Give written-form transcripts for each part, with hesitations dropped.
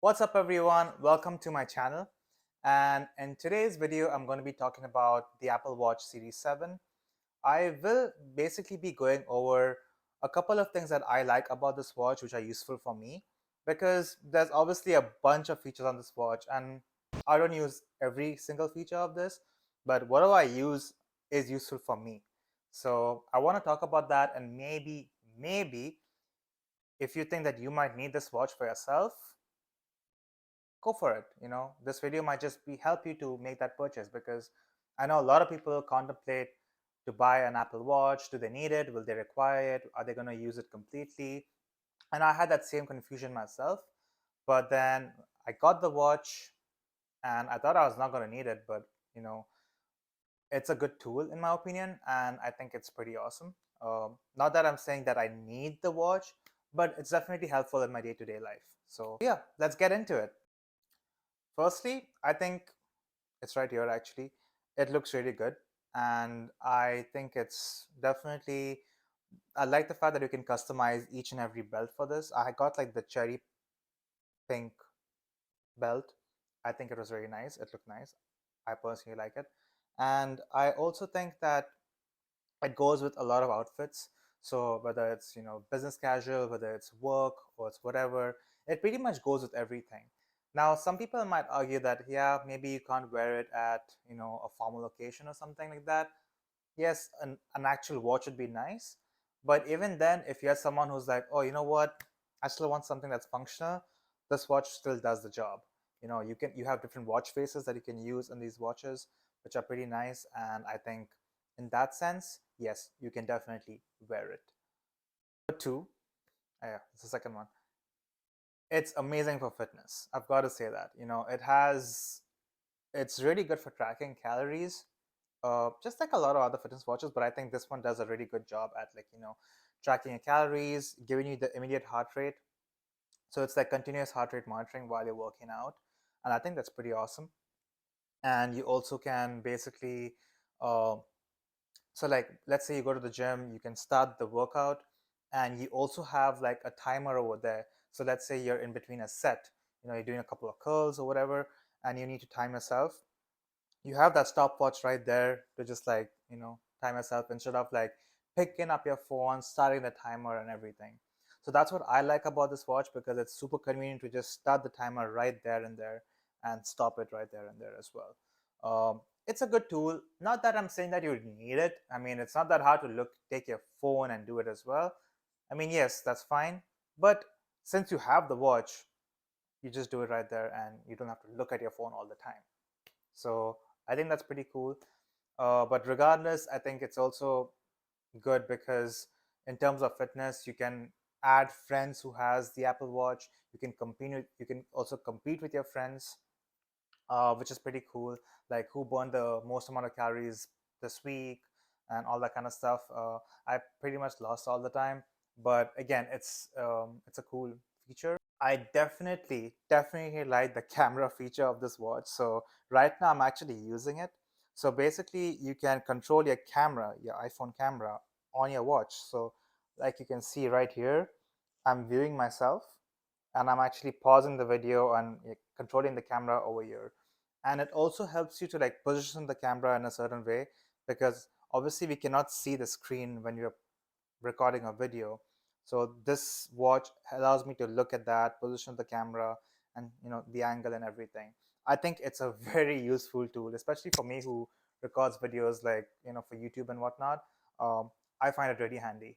What's up everyone? Welcome to my channel. And in today's video, I'm going to be talking about the Apple Watch Series 7. I will basically be going over a couple of things that I like about this watch, which are useful for me, because there's obviously a bunch of features on this watch, and I don't use every single feature of this, but whatever I use is useful for me. So I want to talk about that, and maybe if you think that you might need this watch for yourself, go for it. This video might just be help you to make that purchase, because I know a lot of people contemplate to buy an Apple Watch. Do they need it? Will they require it? Are they going to use it completely? And I had that same confusion myself, but then I got the watch and I thought I was not going to need it, but you know it's a good tool in my opinion, and I think it's pretty awesome. Not that I'm saying that I need the watch, but it's definitely helpful in my day-to-day life. So yeah, let's get into it. Firstly, I think it's right here actually. It looks really good, and I think it's definitely. I like the fact that you can customize each and every belt for this. I got like the cherry pink belt. I think it was very nice. It looked nice. I personally like it, and I also think that it goes with a lot of outfits. So whether it's business casual, whether it's work or it's whatever, it pretty much goes with everything. Now some people might argue that yeah, maybe you can't wear it at a formal occasion or something like that. Yes, an actual watch would be nice, but even then, if you're someone who's like, oh, you know what, I still want something that's functional, this watch still does the job. You have different watch faces that you can use in these watches, which are pretty nice, and I think in that sense, yes, you can definitely wear it. Number two, yeah, it's the second one. It's amazing for fitness. I've got to say that. It's really good for tracking calories, just like a lot of other fitness watches, but I think this one does a really good job at tracking your calories, giving you the immediate heart rate. So it's like continuous heart rate monitoring while you're working out, and I think that's pretty awesome. And you also can basically, uh, so like let's say you go to the gym, you can start the workout, and you also have like a timer over there. So let's say you're in between a set, you're doing a couple of curls or whatever, and you need to time yourself. You have that stopwatch right there to just time yourself instead of like picking up your phone, starting the timer and everything. So that's what I like about this watch, because it's super convenient to just start the timer right there and there, and stop it right there and there as well. It's a good tool. Not that I'm saying that you need it. I mean, it's not that hard to take your phone and do it as well. I mean, yes, that's fine, but since you have the watch, you just do it right there and you don't have to look at your phone all the time. So I think that's pretty cool. But regardless, I think it's also good because in terms of fitness, you can add friends who has the Apple Watch. You can also compete with your friends, which is pretty cool. Like who burned the most amount of calories this week and all that kind of stuff. I pretty much lost all the time, but again, it's a cool feature. I definitely like the camera feature of this watch. So right now I'm actually using it. So basically you can control your camera, your iPhone camera on your watch. So like you can see right here, I'm viewing myself and I'm actually pausing the video and controlling the camera over here. And it also helps you to like position the camera in a certain way, because obviously we cannot see the screen when you're recording a video. So this watch allows me to look at that, position the camera, and the angle and everything. I think it's a very useful tool, especially for me who records videos like for YouTube and whatnot. I find it really handy.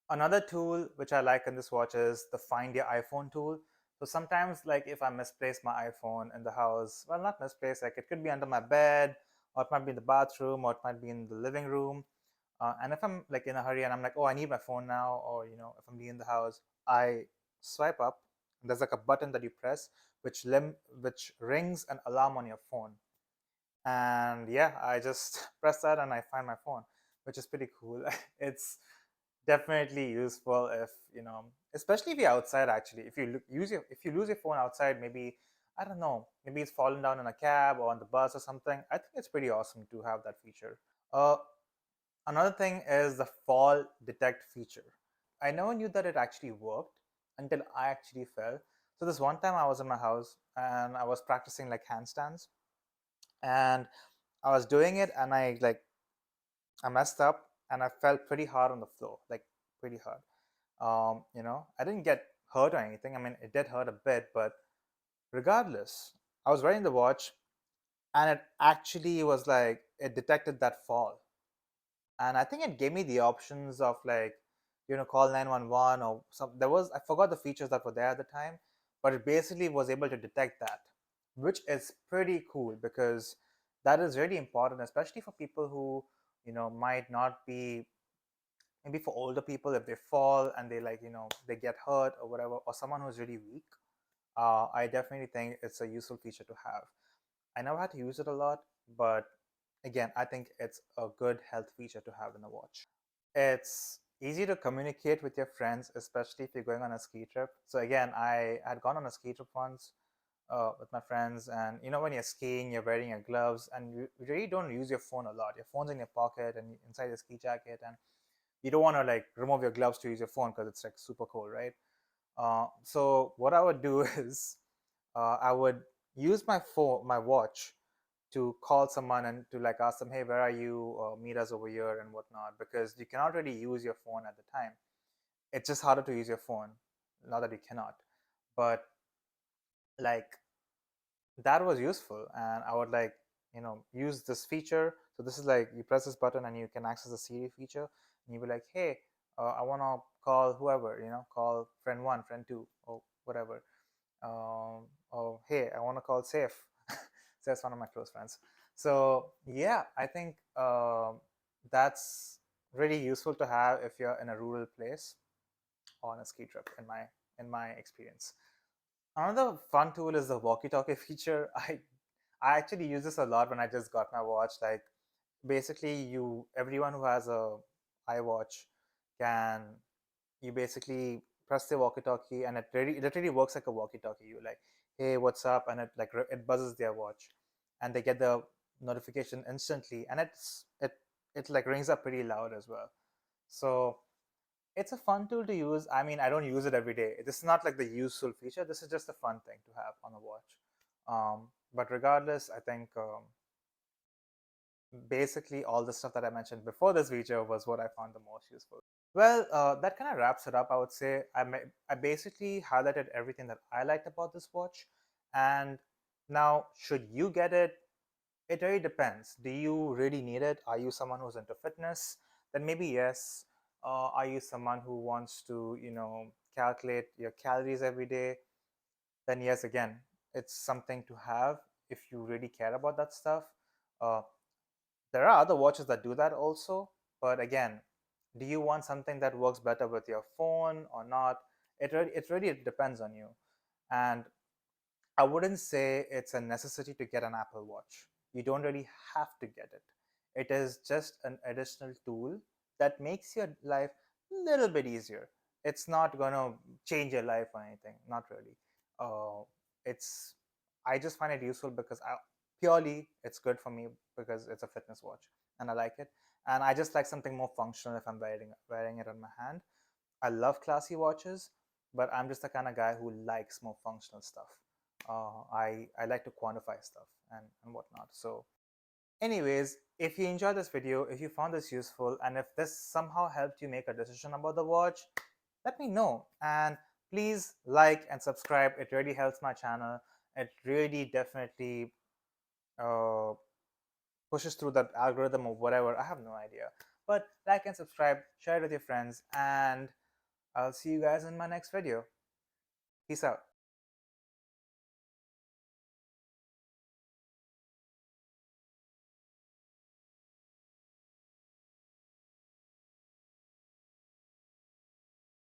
Another tool which I like in this watch is the Find Your iPhone tool. So sometimes, like if I misplace my iPhone in the house, well, not misplace, like it could be under my bed, or it might be in the bathroom, or it might be in the living room. And if I'm like in a hurry and I'm like, oh, I need my phone now, or if I'm in the house, I swipe up. And there's like a button that you press, which rings an alarm on your phone. And yeah, I just press that and I find my phone, which is pretty cool. It's definitely useful if especially if you're outside. Actually, if you lose your phone outside, maybe I don't know, maybe it's fallen down in a cab or on the bus or something. I think it's pretty awesome to have that feature. Another thing is the fall detect feature. I never knew that it actually worked until I actually fell. So this one time I was in my house and I was practicing like handstands, and I was doing it, and I messed up and I fell pretty hard on the floor, like pretty hard. I didn't get hurt or anything. I mean, it did hurt a bit, but regardless, I was wearing the watch, and it actually was like it detected that fall, and I think it gave me the options of like, call 911 or some. There was, I forgot the features that were there at the time, but it basically was able to detect that, which is pretty cool because that is really important, especially for people who might not be, maybe for older people, if they fall and they they get hurt or whatever, or someone who's really weak. I definitely think it's a useful feature to have. I never had to use it a lot, but again, I think it's a good health feature to have in a watch. It's easy to communicate with your friends, especially if you're going on a ski trip. So again, I had gone on a ski trip once with my friends, and when you're skiing, you're wearing your gloves, and you really don't use your phone a lot. Your phone's in your pocket and inside your ski jacket, and you don't want to like remove your gloves to use your phone because it's like super cold, right? So what I would do is I would use my phone, my watch, to call someone and to like ask them, hey, where are you? Meet us over here and whatnot, because you cannot really use your phone at the time. It's just harder to use your phone. Not that you cannot, but like that was useful, and I would like use this feature. So this is like you press this button and you can access the Siri feature, and you be like, hey, I want to call whoever, call friend one, friend two, or whatever. Oh, hey, I want to call Safe. Safe's one of my close friends. So yeah, I think that's really useful to have if you're in a rural place on a ski trip. In my experience, another fun tool is the walkie-talkie feature. I actually use this a lot when I just got my watch. Like basically, everyone who has a iWatch can, you basically press the walkie-talkie, and it literally works like a walkie-talkie. You like, hey, what's up, and it buzzes their watch, and they get the notification instantly, and it like rings up pretty loud as well. So it's a fun tool to use. I mean, I don't use it every day. This is not like the useful feature. This is just a fun thing to have on a watch. But regardless, I think basically all the stuff that I mentioned before this feature was what I found the most useful. Well, that kind of wraps it up. I would say I basically highlighted everything that I liked about this watch. And now, should you get it? It really depends. Do you really need it? Are you someone who's into fitness? Then maybe yes. Are you someone who wants to, calculate your calories every day? Then yes, again, it's something to have if you really care about that stuff. Uh, there are other watches that do that also, but again, do you want something that works better with your phone or not? It really depends on you. And I wouldn't say it's a necessity to get an Apple Watch. You don't really have to get it. It is just an additional tool that makes your life a little bit easier. It's not going to change your life or anything, not really. Uh, it's I just find it useful because purely it's good for me because it's a fitness watch and I like it. And I just like something more functional if I'm wearing it on my hand. I love classy watches, but I'm just the kind of guy who likes more functional stuff. I like to quantify stuff and whatnot. So, anyways, if you enjoyed this video, if you found this useful, and if this somehow helped you make a decision about the watch, let me know. And please like and subscribe. It really helps my channel. It really definitely uh, pushes through that algorithm or whatever. I have no idea. But like and subscribe, share it with your friends, and I'll see you guys in my next video. Peace out.